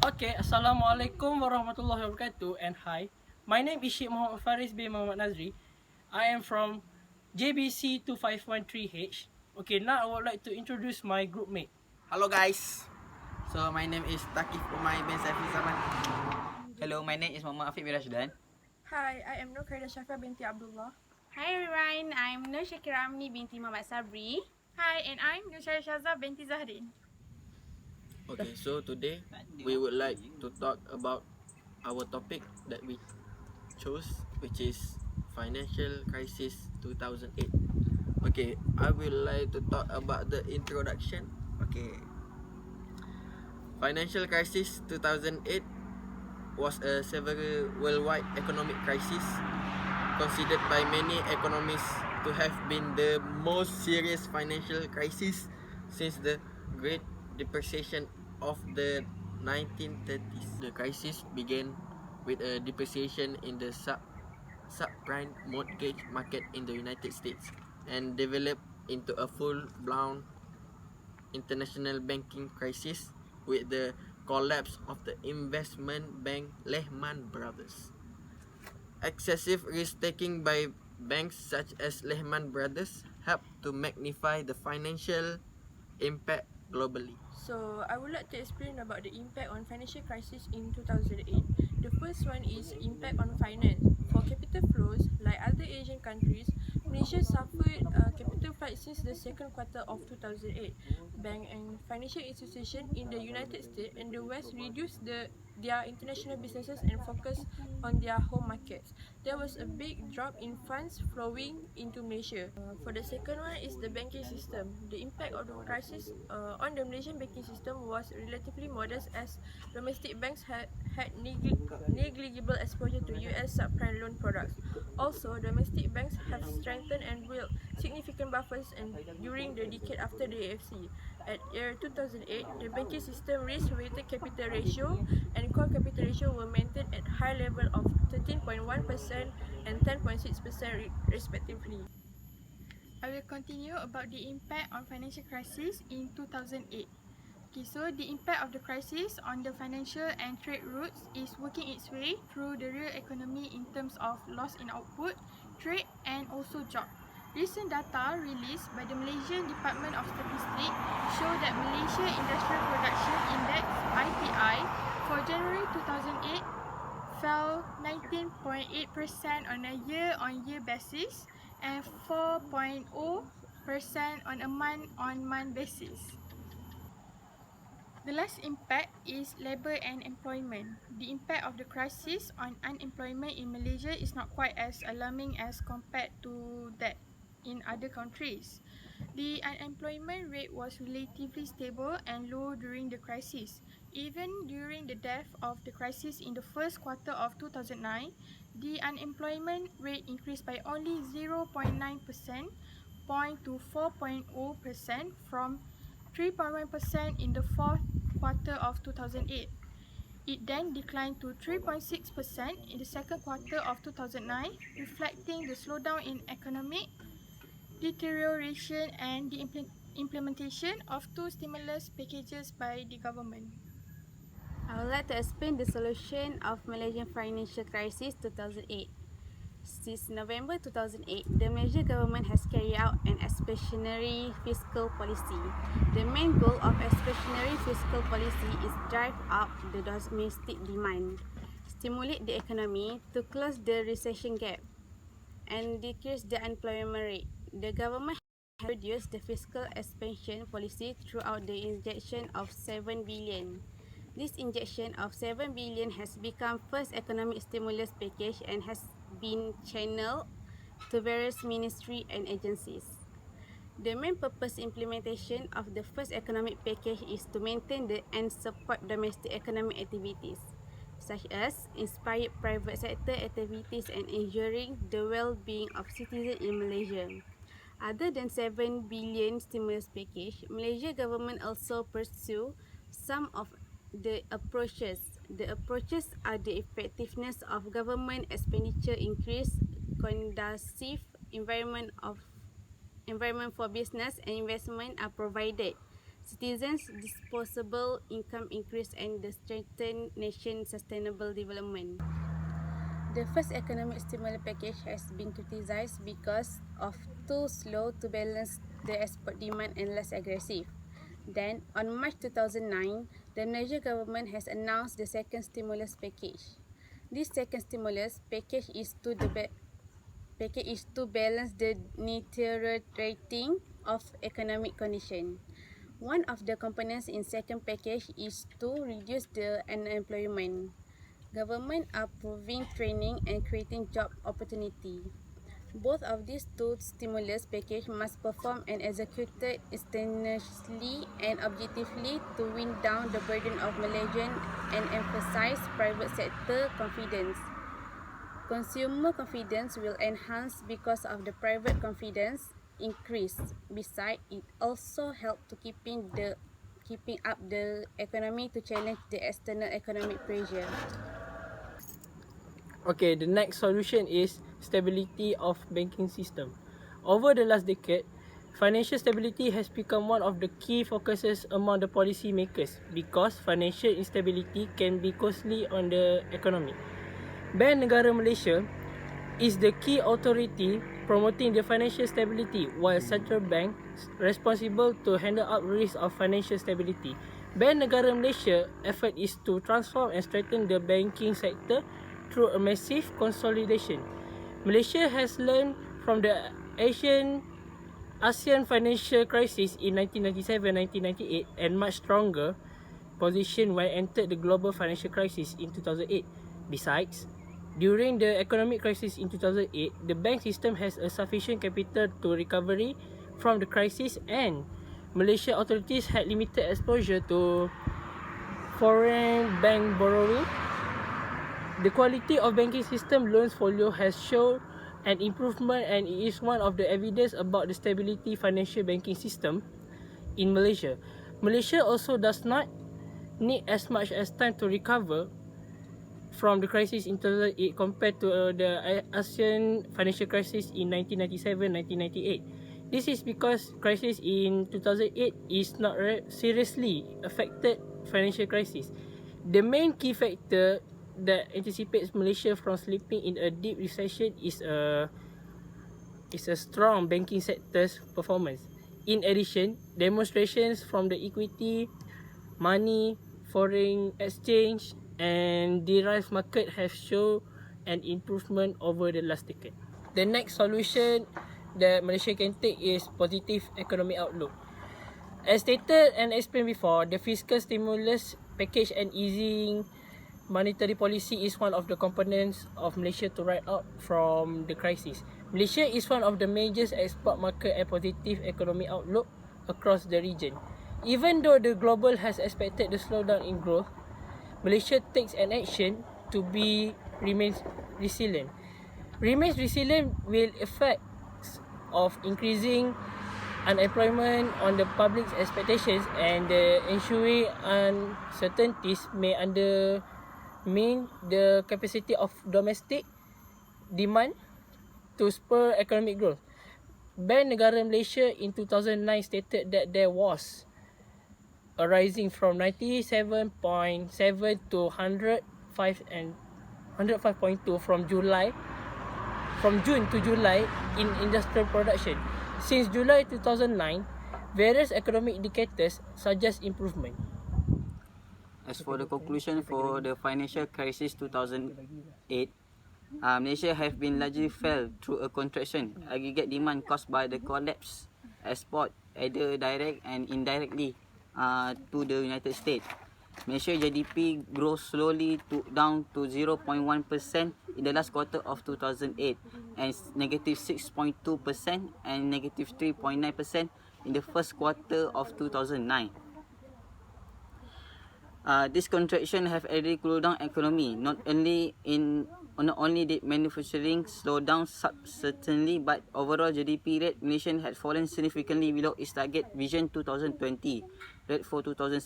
Okay, Assalamualaikum warahmatullahi wabarakatuh and hi. My name is Sheikh Muhammad Faris bin Muhammad Nazri. I am from JBC 2513H. Okay, now I would like to introduce my group mate. Hello guys. So my name is Takif Umay bin Saiful Zaman. Hello, my name is Muhammad Afiq bin Rashdan. Hi, I am Nur Khairah Shafra binti Abdullah. Hi everyone, I'm Nur Shakira Amni binti Muhammad Sabri. Hi, and I'm Nushar Shaza binti Zahrin. Okay, so today we would like to talk about our topic that we chose, which is financial crisis 2008. Okay, I would like to talk about the introduction. Okay, financial crisis 2008 was a severe worldwide economic crisis considered by many economists to have been the most serious financial crisis since the Great Depression of the 1930s. The crisis began with a depreciation in the subprime mortgage market in the United States and developed into a full-blown international banking crisis with the collapse of the investment bank Lehman Brothers. Excessive risk-taking by banks such as Lehman Brothers helped to magnify the financial impact globally. So, I would like to explain about the impact on financial crisis in 2008. The first one is impact on finance. For capital flows, like other Asian countries, Malaysia suffered a capital flight since the second quarter of 2008. Bank and financial institutions in the United States and the West reduced their international businesses and focused on their home markets. There was a big drop in funds flowing into Malaysia. For the second one is the banking system. The impact of the crisis on the Malaysian banking system was relatively modest as domestic banks had negligible exposure to US subprime loan products. Also, domestic banks have strengthened and built significant buffers during the decade after the AFC. At year 2008, the banking system risk-weighted capital ratio and core capital ratio were maintained at high level of 13.1% and 10.6% respectively. I will continue about the impact on financial crisis in 2008. Okay, so the impact of the crisis on the financial and trade routes is working its way through the real economy in terms of loss in output, trade and also job. Recent data released by the Malaysian Department of Statistics show that Malaysia Industrial Production Index (IPI) for January 2008 fell 19.8% on a year-on-year basis and 4.0% on a month-on-month basis. The last impact is labour and employment. The impact of the crisis on unemployment in Malaysia is not quite as alarming as compared to that in other countries. The unemployment rate was relatively stable and low during the crisis. Even during the depth of the crisis in the first quarter of 2009, the unemployment rate increased by only 0.9% point to 4.0% from 3.1% in the fourth quarter of 2008. It then declined to 3.6% in the second quarter of 2009, reflecting the slowdown in economic deterioration and the implementation of two stimulus packages by the government. I would like to explain the solution of Malaysian financial crisis 2008. Since November 2008, the Malaysian government has carried out an expansionary fiscal policy. The main goal of expansionary fiscal policy is drive up the domestic demand, stimulate the economy to close the recession gap, and decrease the unemployment rate. The government has reduced the fiscal expansion policy throughout the injection of 7 billion. This injection of 7 billion has become first economic stimulus package and has been channeled to various ministries and agencies. The main purpose implementation of the first economic package is to maintain and support domestic economic activities, such as inspire private sector activities and ensuring the well-being of citizens in Malaysia. Other than 7 billion stimulus package, Malaysia government also pursue some of the approaches. The approaches are the effectiveness of government expenditure increase, conducive environment for business and investment are provided, citizens' disposable income increase, and the strengthen nation's sustainable development. The first economic stimulus package has been criticized because of too slow to balance the export demand and less aggressive. Then, on March 2009, the Malaysia government has announced the second stimulus package. This second stimulus package is to balance the deteriorating of economic condition. One of the components in second package is to reduce the unemployment. Government are providing training and creating job opportunity. Both of these two stimulus package must perform and executed instantaneously and objectively to wind down the burden of Malaysian and emphasize private sector confidence. Consumer confidence will enhance because of the private confidence increase. Besides, it also help to keeping up the economy to challenge the external economic pressure. Okay, the next solution is stability of banking system. Over the last decade, financial stability has become one of the key focuses among the policy makers because financial instability can be costly on the economy. Bank Negara Malaysia is the key authority promoting the financial stability, while central bank responsible to handle up risk of financial stability. Bank Negara Malaysia effort is to transform and strengthen the banking sector through a massive consolidation. Malaysia has learned from the ASEAN financial crisis in 1997-1998 and much stronger position when entered the global financial crisis in 2008. Besides, during the economic crisis in 2008, the bank system has a sufficient capital to recovery from the crisis, and Malaysian authorities had limited exposure to foreign bank borrowing. The quality of banking system loans folio has shown an improvement, and it is one of the evidence about the stability financial banking system in Malaysia. Malaysia also does not need as much as time to recover from the crisis in 2008 compared to the ASEAN financial crisis in 1997-1998. This is because crisis in 2008 is not seriously affected financial crisis. The main key factor that anticipates Malaysia from slipping in a deep recession is a strong banking sector's performance. In addition, demonstrations from the equity, money, foreign exchange, and derived market have shown an improvement over the last decade. The next solution that Malaysia can take is positive economic outlook. As stated and explained before, the fiscal stimulus package and easing monetary policy is one of the components of Malaysia to ride out from the crisis. Malaysia is one of the major export market and positive economic outlook across the region. Even though the global has expected the slowdown in growth, Malaysia takes an action to remain resilient. Remains resilient will effects of increasing unemployment on the public's expectations, and the ensuing uncertainties may undermine the capacity of domestic demand to spur economic growth. Bank Negara Malaysia in 2009 stated that there was a rising from 97.7 to 105 and 105.2 from June to July in industrial production. Since July 2009, various economic indicators suggest improvement. As for the conclusion for the financial crisis 2008, Malaysia have been largely fell through a contraction aggregate demand caused by the collapse export either direct and indirectly to the United States. Malaysia GDP grows slowly down to 0.1% in the last quarter of 2008 and negative 6.2% and negative 3.9% in the first quarter of 2009. This contraction have already cooled down economy. Not only did manufacturing slow down certainly, but overall GDP rate nation had fallen significantly below its target vision 2020 rate for 2000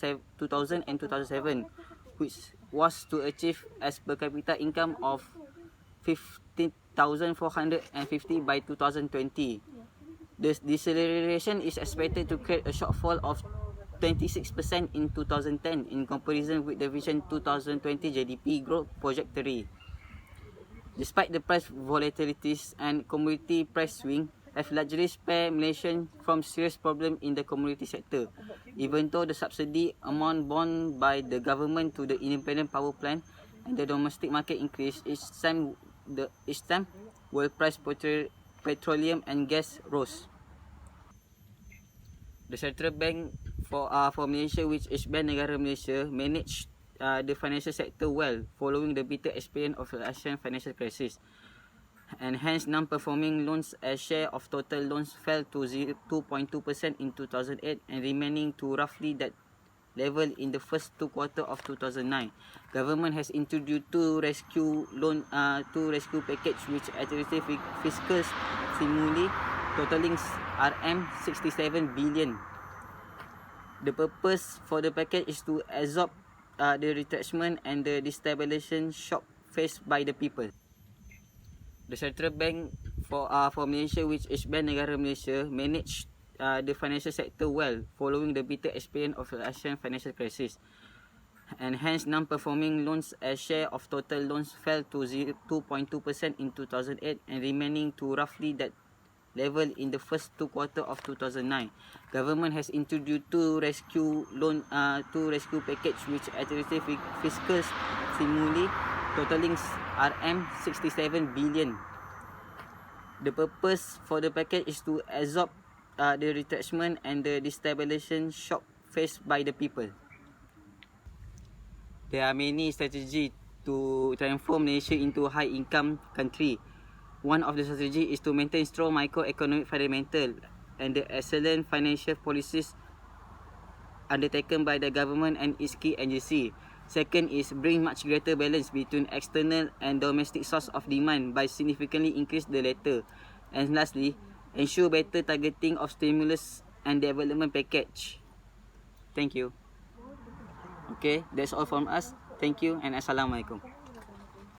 and 2007, which was to achieve as per capita income of 15,450 by 2020. This deceleration is expected to create a shortfall of 26% in 2010 in comparison with the Vision 2020 GDP growth trajectory. Despite the price volatilities and commodity price swing have largely spared Malaysians from serious problem in the commodity sector, even though the subsidy amount borne by the government to the independent power plant and the domestic market increased each time world price petroleum and gas rose. The central bank for Malaysia, which is Bank Negara Malaysia, managed the financial sector well following the bitter experience of the Asian financial crisis, and hence non-performing loans as share of total loans fell to 2.2% in 2008 and remaining to roughly that level in the first two quarters of 2009. Government has introduced two rescue package which accelerated fiscal stimuli totaling RM67 billion. The purpose for the package is to absorb the retrenchment and the destabilization shock faced by the people. The central bank for Malaysia, which is Bank Negara Malaysia, managed the financial sector well following the bitter experience of the Asian financial crisis, and hence non-performing loans as share of total loans fell to 2.2% in 2008 and remaining to roughly that level in the first two quarters of 2009. Government has introduced two rescue package which accelerated fiscal stimuli totaling RM67 billion. The purpose for the package is to absorb the retrenchment and the destabilization shock faced by the people. There are many strategies to transform Malaysia into a high-income country. One of the strategies is to maintain strong microeconomic fundamental and the excellent financial policies undertaken by the government and its key agency. Second is bring much greater balance between external and domestic source of demand by significantly increase the latter. And lastly, ensure better targeting of stimulus and development package. Thank you. Okay, that's all from us. Thank you and Assalamualaikum.